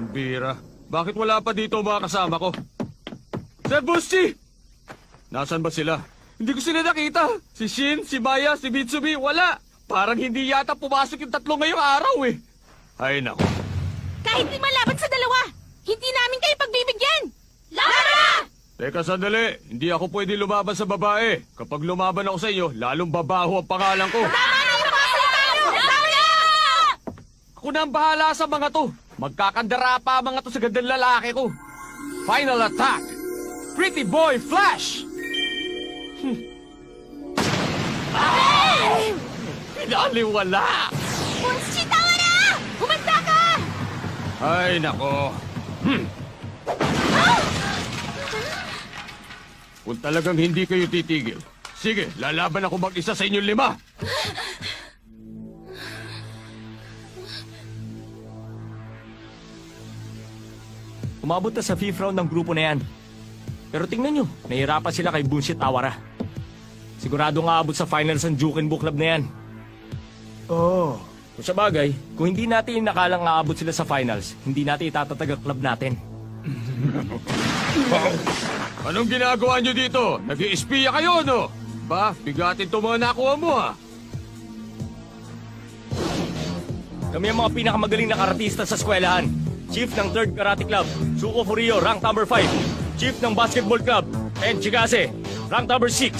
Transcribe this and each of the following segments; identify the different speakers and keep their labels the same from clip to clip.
Speaker 1: Pambira. Bakit wala pa dito ang mga kasama ko? Sir Bushi! Nasaan ba sila? Hindi ko sila nakita. Si Shin, si Maya, si Mitsubi, wala. Parang hindi yata pumasok yung tatlo ngayong araw eh. Ay nako.
Speaker 2: Kahit di malaban sa dalawa, hindi namin kayo pagbibigyan! Laban na!
Speaker 1: Teka sandali, hindi ako pwede lumaban sa babae. Kapag lumaban ako sa inyo, lalong babaho ang pangalan ko.
Speaker 2: Tama na yung mga salita nyo! Tama na!
Speaker 1: Ako na ang bahala sa mga to. Magkakandara pa mga to sa gandang lalaki ko. Final attack! Pretty Boy Flash! Pinaliwala!
Speaker 2: Bunshi, tama na! Humanda ka!
Speaker 1: Ay, nako. Kung talagang hindi kayo titigil, sige, lalaban ako mag-isa sa inyong 5.
Speaker 3: Umabot na sa 5th round ng grupo na yan. Pero tingnan nyo, nahihirapan sila kay Bullshit Awara. Siguradong aabot sa finals ang Jukenbu Club na yan. Oh. Kung sa bagay, kung hindi natin nakalang aabot sila sa finals, hindi natin itatatag ang club natin.
Speaker 1: Anong ginagawa nyo dito? Nag-i-espiya kayo, no? Ba, bigatin to mga nakuha mo, ha?
Speaker 3: Kami ang mga pinakamagaling na karatista sa eskwelahan. Chief ng 3rd Karate Club, Suko Furio, rank number 5. Chief ng Basketball Club, Ten Chigase, rank number 6.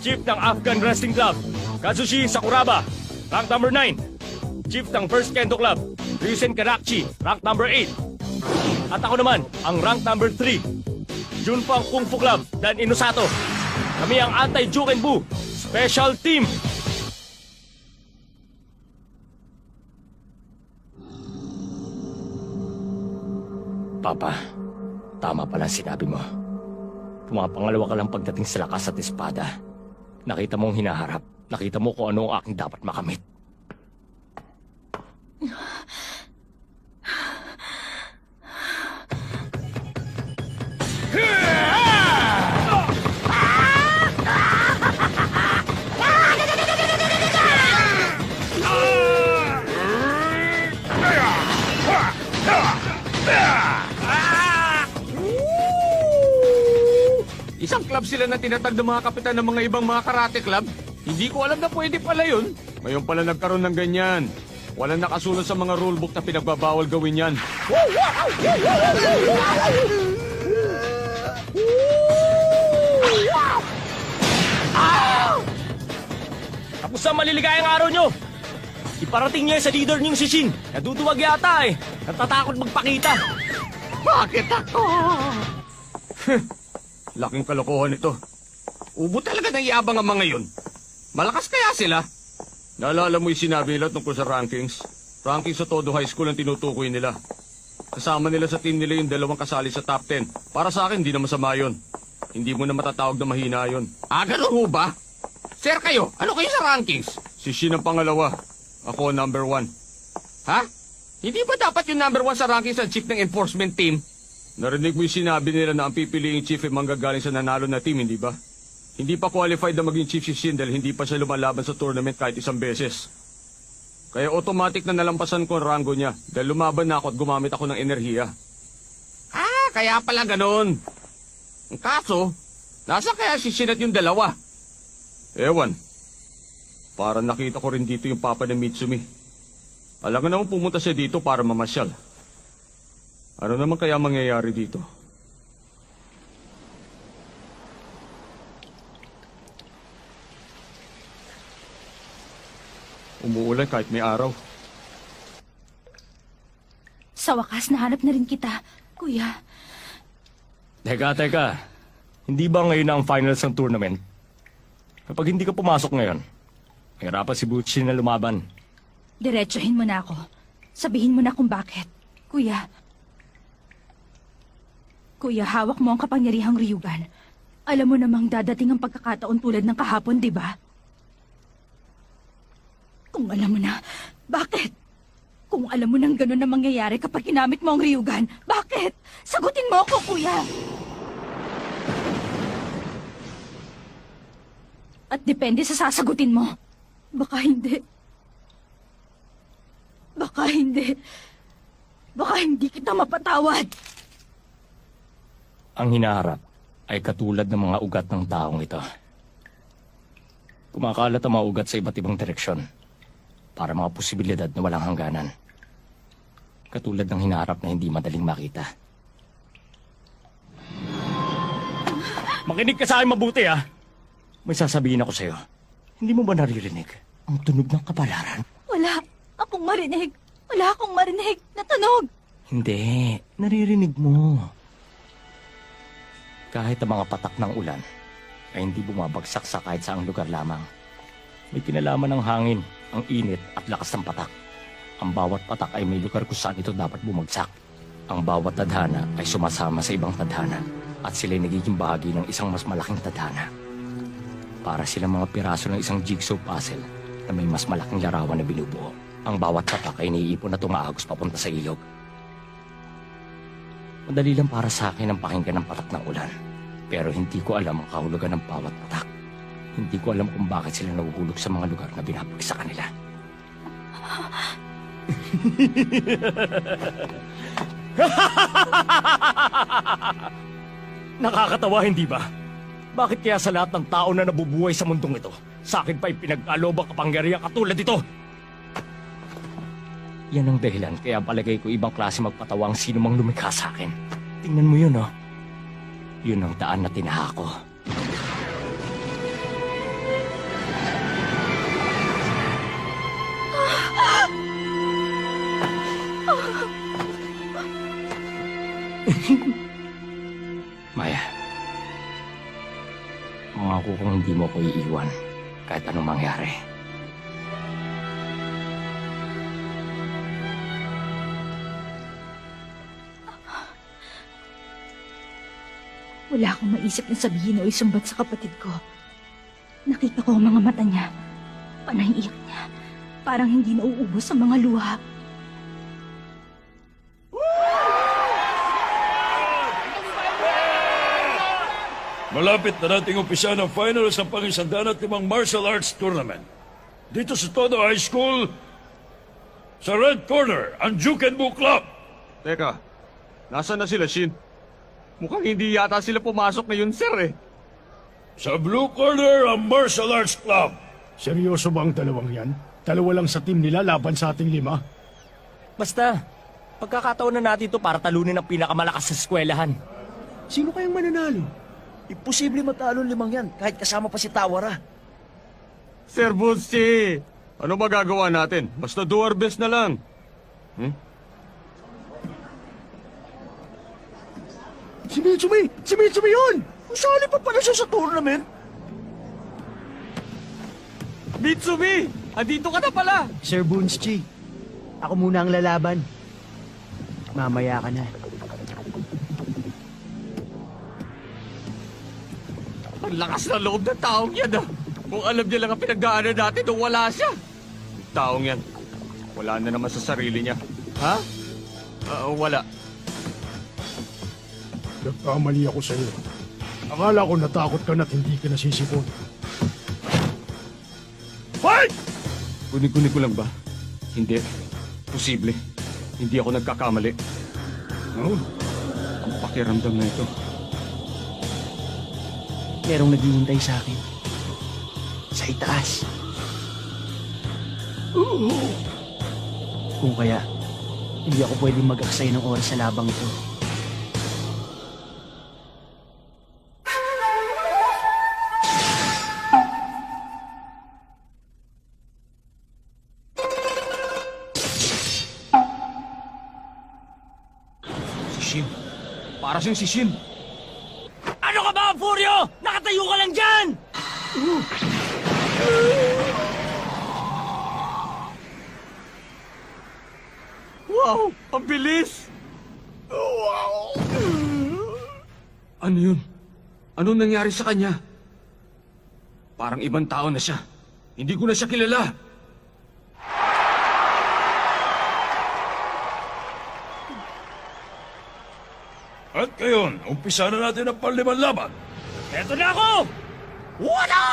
Speaker 3: Chief ng Afghan Wrestling Club, Kazushi Sakuraba, rank number 9. Chief ng First Kendo Club, Ryusen Karakchi, rank number 8. At ako naman, ang rank number 3. Junpang Kung Fu Club, Dan Inosato. Kami ang Anti-Jukenbu Special Team. Papa, tama pala sinabi mo. Pumapangalawa ka lang pagdating sa lakas at espada. Nakita mong hinaharap. Nakita mo kung ano ang aking dapat makamit.
Speaker 1: Isang club sila na tinatag ng mga kapitan ng mga ibang mga karate club. Hindi ko alam na pwede pala yun. Ngayon pala nagkaroon ng ganyan. Walang nakasulot sa mga rulebook na pinagbabawal gawin yan.
Speaker 3: Tapos na maliligayang araw nyo! Iparating niya sa leader niyong si Shin. Naduduwag yata eh. Natatakot magpakita.
Speaker 1: Bakit ako? Laking kalokohan ito. Ubo talaga ng yabang ang mga yun. Malakas kaya sila? Naalala mo yung sinabi nila tungkol sa rankings? Rankings sa todo high school ang tinutukoy nila. Kasama nila sa team nila yung 2 kasali sa top 10. Para sa akin, hindi na masama yun. Hindi mo na matatawag na mahina yun. Ah, ganun ho ba? Sir kayo, ano kayo sa rankings? Si Shin ang pangalawa. Ako number 1. Ha? Hindi ba dapat yung number 1 sa rankings ang chief ng enforcement team? Narinig mo yung sinabi nila na ang pipiliing chief ay manggagaling sa nanalo na team, hindi ba? Hindi pa qualified na maging chief si Shin dahil hindi pa siya lumalaban sa tournament kahit isang beses. Kaya automatic na nalampasan ko ang rango niya dahil lumaban na ako at gumamit ako ng enerhiya. Ah, kaya pala ganun. Ang kaso, nasa kaya si Shin at yung 2? Ewan. Para nakita ko rin dito yung papa ng Mitsumi. Alam nga naman pumunta siya dito para mamasyal. Ano naman kaya mangyayari dito? Umuulan kahit may araw.
Speaker 2: Sa wakas, nahanap na rin kita, kuya.
Speaker 3: Teka. Hindi ba ngayon na ang finals ng tournament? Kapag hindi ka pumasok ngayon, hirapan si Butchi na lumaban.
Speaker 2: Diretsuhin mo na ako. Sabihin mo na kung bakit. Kuya, hawak mo ang kapangyarihang Ryugan. Alam mo namang dadating ang pagkakataon tulad ng kahapon, di ba? Kung alam mo na, bakit? Kung alam mo nang gano'n na mangyayari kapag ginamit mo ang Ryugan, bakit? Sagutin mo ako, kuya! At depende sa sasagutin mo. Baka hindi. Baka hindi kita mapatawad.
Speaker 3: Ang hinaharap ay katulad ng mga ugat ng taong ito. Kumakalat ang mga ugat sa iba't ibang direksyon para mga posibilidad na walang hangganan. Katulad ng hinaharap na hindi madaling makita. Makinig ka sa akin mabuti, ha? May sasabihin ako sa'yo. Hindi mo ba naririnig ang tunog ng kapalaran?
Speaker 2: Wala akong marinig. Wala akong marinig na tunog.
Speaker 3: Hindi, naririnig mo. Kahit ang mga patak ng ulan ay hindi bumabagsak sa kahit saang lugar lamang. May kinalaman ng hangin, ang init at lakas ng patak. Ang bawat patak ay may lugar kung saan ito dapat bumagsak. Ang bawat tadhana ay sumasama sa ibang tadhana at sila'y nagiging bahagi ng isang mas malaking tadhana. Para silang mga piraso ng isang jigsaw puzzle na may mas malaking larawan na binubuo. Ang bawat patak ay naiipon na tumaagos papunta sa ilog. Madali lang para sa akin ang pakinggan ng patak ng ulan. Pero hindi ko alam ang kahulugan ng bawat patak. Hindi ko alam kung bakit sila nahuhulog sa mga lugar na binabag sa kanila. Nakakatawa, hindi ba? Bakit kaya sa lahat ng tao na nabubuhay sa mundong ito, sa akin pa'y pinag-alob ang kapangyarihan katulad ito? Yan ang dahilan kaya palagay ko ibang klase magpatawa ang sino mang lumikha sa akin. Tingnan mo yun, oh. Yun ang daan na tinaha ko. Maya, mangako kung hindi mo ko iiwan kahit anong mangyari.
Speaker 2: Wala akong maisip na sabihin o isumbat sa kapatid ko. Nakita ko ang mga mata niya. Panay iyak niya. Parang hindi nauubos ang mga luha.
Speaker 4: Malapit na nating umpisa ng finals ng pang-105 martial arts tournament. Dito sa Todo High School, sa Red Corner, ang Jukenbu Club.
Speaker 1: Teka, nasaan na sila, Shin? Mukhang hindi yata sila pumasok ngayon, sir, eh.
Speaker 4: Sa Blue Corner, ang Martial Arts Club.
Speaker 5: Seryoso ba ang dalawang yan? Dalawa lang sa team nila laban sa ating 5.
Speaker 3: Basta, pagkakataon na natin ito para talunin ang pinakamalakas sa eskwelahan.
Speaker 6: Sino kayang mananalo? Imposible matalo ang 5 yan, kahit kasama pa si Tawara.
Speaker 1: Sir Bunsi, ano magagawa natin? Basta do our best na lang.
Speaker 6: Si Mitsumi! Si Mitsumi yun! Usali pa pala siya sa tournament.
Speaker 1: Mitsumi! Andito ka na pala!
Speaker 7: Sir Bunchi, ako muna ang lalaban. Mamaya ka na.
Speaker 1: Ang lakas na loob ng taong yan, ah. Kung alam niya lang ang pinagdaanan natin nung wala siya. Yung taong yan, wala na naman sa sarili niya. Ha? Wala.
Speaker 5: Nagkamali ako sa iyo. Akala ko natakot ka na't hindi ka nasisipon.
Speaker 4: Fight!
Speaker 1: Kunig-kunig ko lang ba? Hindi. Posible. Hindi ako nagkakamali.
Speaker 5: No?
Speaker 1: Ang pakiramdam na ito.
Speaker 7: Merong naghihintay sa akin. Sa itaas. Kung kaya, hindi ako pwedeng mag-aksay ng oras sa labang ito.
Speaker 1: Si Shin. Para siyang si Shin.
Speaker 3: Ano ka ba, Furyo? Nakatayo ka lang dyan!
Speaker 1: Wow! Ang bilis! Ano yun? Anong nangyari sa kanya? Parang ibang tao na siya. Hindi ko na siya kilala.
Speaker 4: At ngayon, umpisa na natin ang panlimang laban.
Speaker 3: Eto na ako! Wala!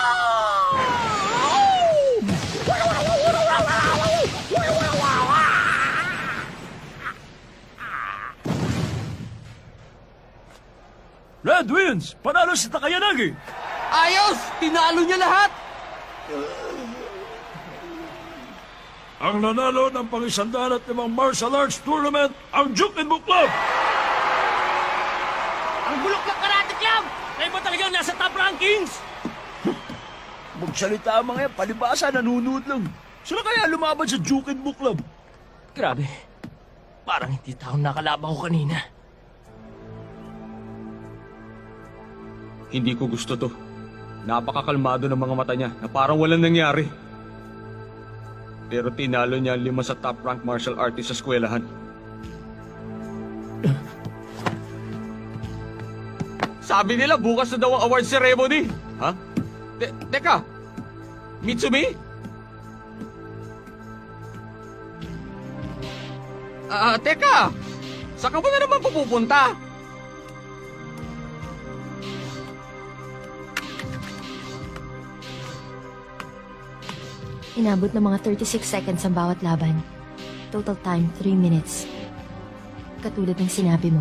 Speaker 4: Dragons, panalo si Takayanagi.
Speaker 1: Ayos! Tinalo niya lahat!
Speaker 4: Ang nanalo ng pang-105 martial arts tournament, ang Jukenbu Club.
Speaker 3: Ang bulok ng Karate Club! Kayo ba talagang nasa top rankings?
Speaker 6: Magsalita ang mga yan, palibasa, nanonood lang. Sila kaya lumaban sa Jukenbu Club?
Speaker 3: Grabe. Parang hindi taong nakalaban ko kanina.
Speaker 1: Hindi ko gusto to. Napakakalmado ng mga mata niya na parang walang nangyari. Pero tinalo niya ang 5 sa top-rank martial artist sa eskwelahan. Sabi nila bukas na daw ang award ceremony. Ha? Teka! Mitsumi? Teka! Saan ka ba na naman pupunta?
Speaker 2: Inabot ng mga 36 seconds ang bawat laban. Total time, 3 minutes. Katulad ng sinabi mo.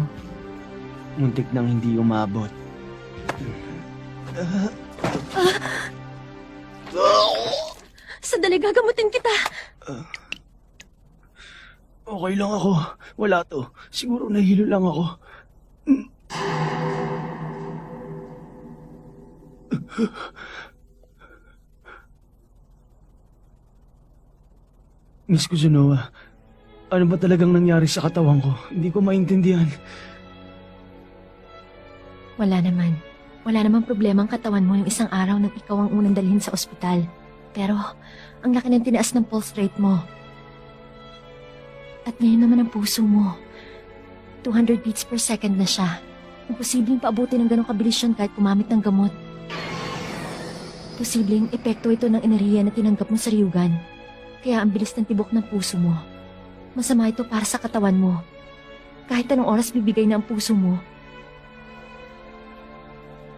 Speaker 7: Muntik nang hindi umabot.
Speaker 2: Sandali, gagamutin kita!
Speaker 7: Okay lang ako. Wala to. Siguro nahilo lang ako. Miss Kuzunoa, ano ba talagang nangyari sa katawan ko? Hindi ko maintindihan.
Speaker 2: Wala naman. Wala namang problema ang katawan mo yung isang araw nang ikaw ang unang dalhin sa ospital. Pero, ang laki ng tinaas ng pulse rate mo. At ngayon naman ang puso mo. 200 beats per second na siya. Imposibleng paabuti ng ganong kabilis yun kahit kumamit ng gamot. Posibleng epekto ito ng enerhiya na tinanggap mo sa Ryugan. Kaya ang bilis ng tibok ng puso mo. Masama ito para sa katawan mo. Kahit anong oras bibigay na ang puso mo.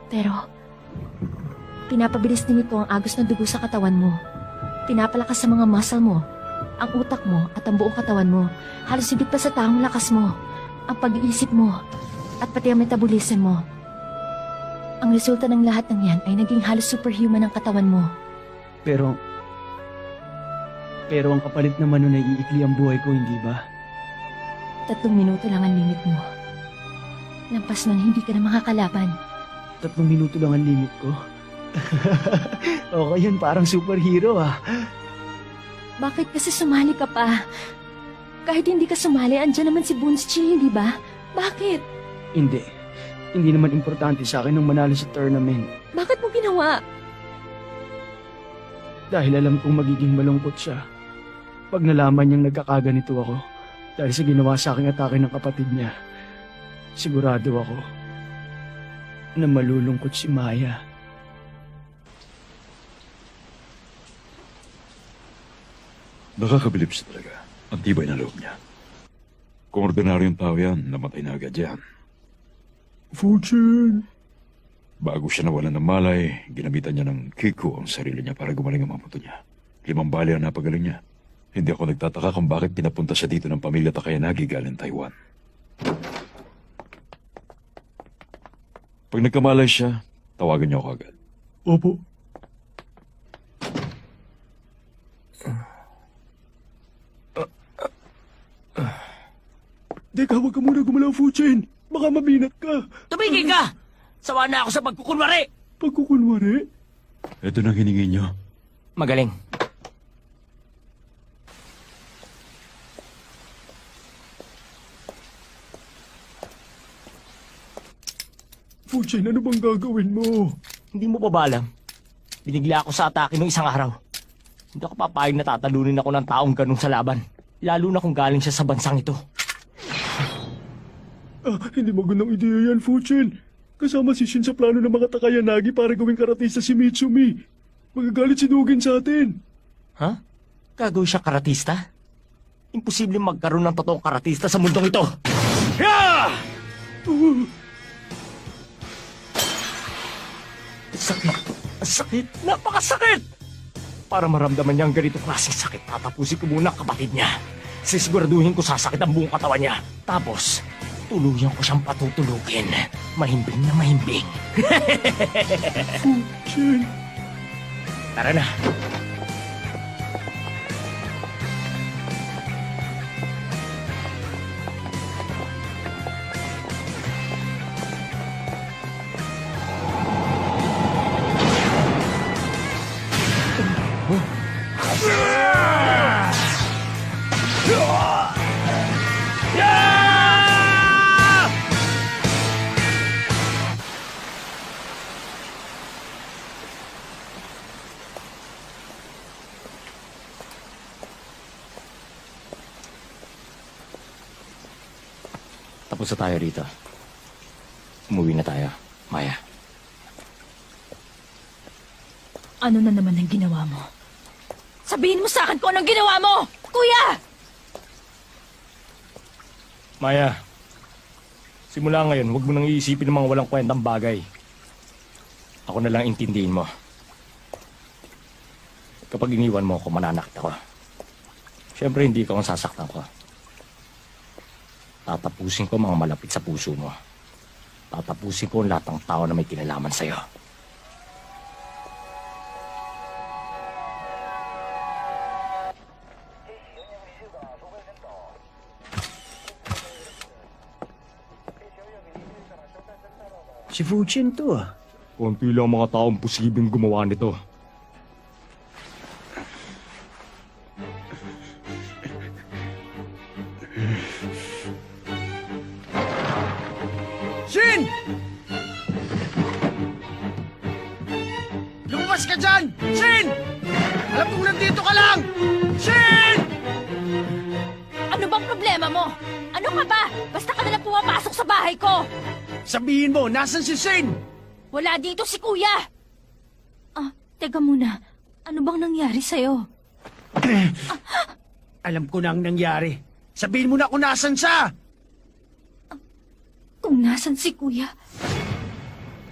Speaker 2: Pero, pinapabilis din ito ang agos ng dugo sa katawan mo. Pinapalakas sa mga muscle mo, ang utak mo at ang buong katawan mo. Halos higit pa sa taong lakas mo, ang pag-iisip mo, at pati ang metabolism mo. Ang resulta ng lahat ng yan ay naging halos superhuman ang katawan mo.
Speaker 7: Pero ang kapalit naman nun ay iikli ang buhay ko, hindi ba?
Speaker 2: 3 minuto lang ang limit mo. Lampas nun, hindi ka na makakalaban.
Speaker 7: 3 minuto lang ang limit ko. Okay yan, parang superhero ah.
Speaker 2: Bakit kasi sumali ka pa? Kahit hindi ka sumali, andyan naman si Bunchi, di ba? Bakit?
Speaker 7: Hindi. Hindi naman importante sa akin nung manalo sa tournament.
Speaker 2: Bakit mo ginawa?
Speaker 7: Dahil alam kong magiging malungkot siya. Pag nalaman niyang nagkakaganito ako, dahil sa ginawa sa aking atake ng kapatid niya, sigurado ako na malulungkot si Maya.
Speaker 4: Nakakabilib siya talaga. Ang tibay na loob niya. Kung ordinaryong tao yan, namatay na agad yan.
Speaker 5: Fortune!
Speaker 4: Bago siya nawalan ng malay, ginamitan niya ng Kiko ang sarili niya para gumaling ang mga buto niya. 5 bali ang napagaling niya. Hindi ako nagtataka kung bakit pinapunta siya dito ng pamilya Takayanagi galing Taiwan. Pag nagkamalay siya, tawagan niyo ako agad.
Speaker 5: Opo. Teka, huwag ka muna gumalaw, Fuchin. Baka mabinat ka.
Speaker 3: Tumigil ka! Sawa na ako sa pagkukunwari!
Speaker 5: Pagkukunwari.
Speaker 4: Ito nang hiningi niyo.
Speaker 3: Magaling.
Speaker 5: Fuchin, ano bang gagawin mo?
Speaker 3: Hindi mo pa ba alam? Binigla ako sa atake nung isang araw. Hindi ako papayag na tatalunin ako ng taong ganun sa laban. Lalo na kung galing siya sa bansang ito.
Speaker 5: Hindi magandang ideya yan, Fuchin. Kasama si Shin sa plano ng mga Takayanagi para gawing karatista si Mitsumi. Magagalit si Dugin sa atin.
Speaker 3: Ha? Gagawin siya karatista? Imposible magkaroon ng totoong karatista sa mundong ito. Yeah! Sakit. Ang sakit. Napakasakit! Para maramdaman niya ang ganitong klaseng sakit, tatapusin ko muna ang kapatid niya. Sisiguraduhin ko sasakit ang buong katawan niya. Tapos, Tuluyan ko siyang patutulugin. Mahimbing na mahimbing.
Speaker 5: Fuchin.
Speaker 3: Tara na. Tapos na tayo rito. Umuwi na tayo, Maya.
Speaker 2: Ano na naman ang ginawa mo? Sabihin mo sa akin kung anong ginawa mo! Kuya!
Speaker 3: Maya, simula ngayon, huwag mo nang iisipin ng mga walang kwentang bagay. Ako na lang intindihin mo. Kapag iniwan mo ako, mananakit ako. Siyempre, hindi ka akong sasaktan ko. Tatapusin ko mga malapit sa puso mo. Tatapusin ko ang lahat ng tao na may kinalaman sa'yo.
Speaker 6: Si Fuchin to ah.
Speaker 3: Konti lang mga taong posibleng gumawa nito.
Speaker 6: Shin! Lumabas ka dyan! Shin! Alam kong nandito ka lang! Shin!
Speaker 2: Ano bang problema mo? Ano ka ba? Basta ka nalang pumapasok sa bahay ko!
Speaker 6: Sabihin mo, nasan si Shin?
Speaker 2: Wala dito si Kuya! Ah, teka muna. Ano bang nangyari sa'yo?
Speaker 6: Alam ko na ang nangyari. Sabihin mo na kung nasan siya!
Speaker 2: Kung nasan si Kuya?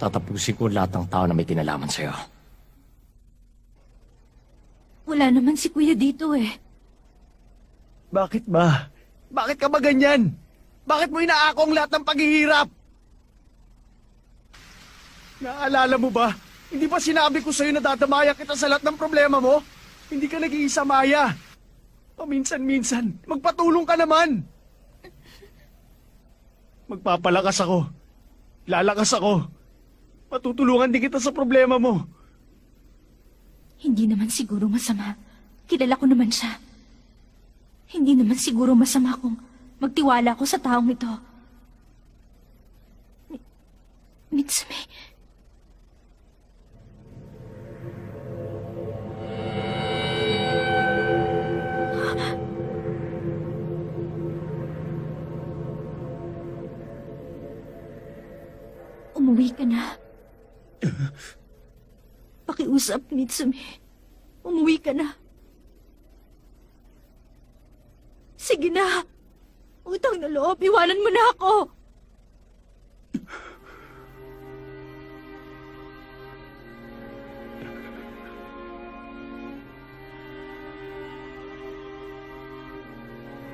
Speaker 3: Tatapusin ko lahat ng tao na may kinalaman sa'yo.
Speaker 2: Wala naman si Kuya dito eh.
Speaker 6: Bakit ba? Bakit ka ba ganyan? Bakit mo inaako ang lahat ng paghihirap? Naalala mo ba? Hindi ba sinabi ko sa'yo na dadamaya kita sa lahat ng problema mo? Hindi ka nag-iisa, Maya. Paminsan-minsan, magpatulong ka naman. Magpapalakas ako. Lalakas ako. Patutulungan din kita sa problema mo.
Speaker 2: Hindi naman siguro masama. Kilala ko naman siya. Hindi naman siguro masama kung magtiwala ko sa taong ito. Mitsumi. Umuwi ka na. Pakiusap, Mitsumi. Umuwi ka na. Sige na. Utang na loob, iwanan mo na ako.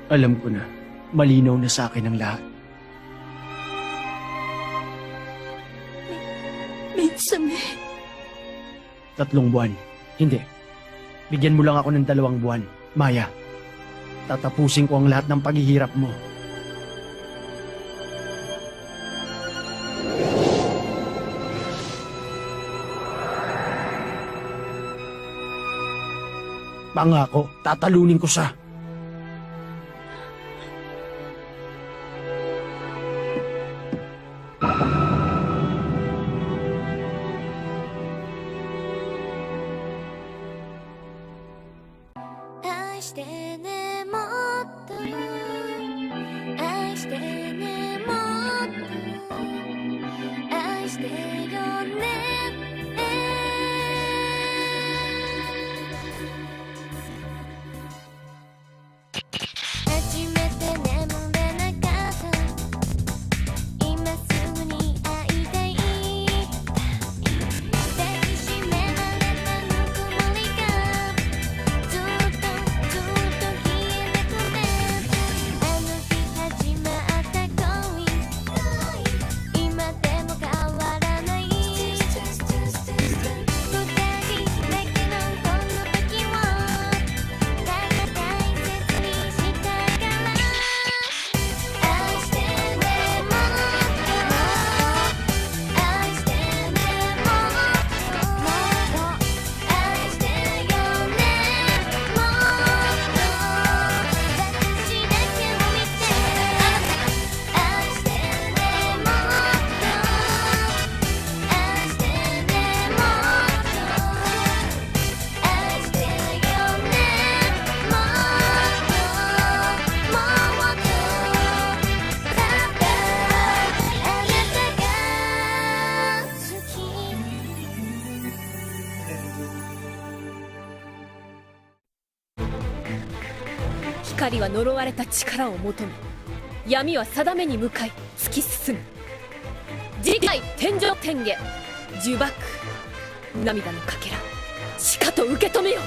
Speaker 7: Alam ko na, malinaw na sa akin ang lahat.
Speaker 2: Mitsumi.
Speaker 7: 3 buwan. Hindi. Bigyan mo lang ako ng 2 buwan, Maya. Tatapusin ko ang lahat ng paghihirap mo. Pangako, tatalunin ko siya.
Speaker 8: 光は呪われた力を求め、闇は定めに向かい突き進む。次回天上天下呪縛、涙のかけらしかと受け止めよ。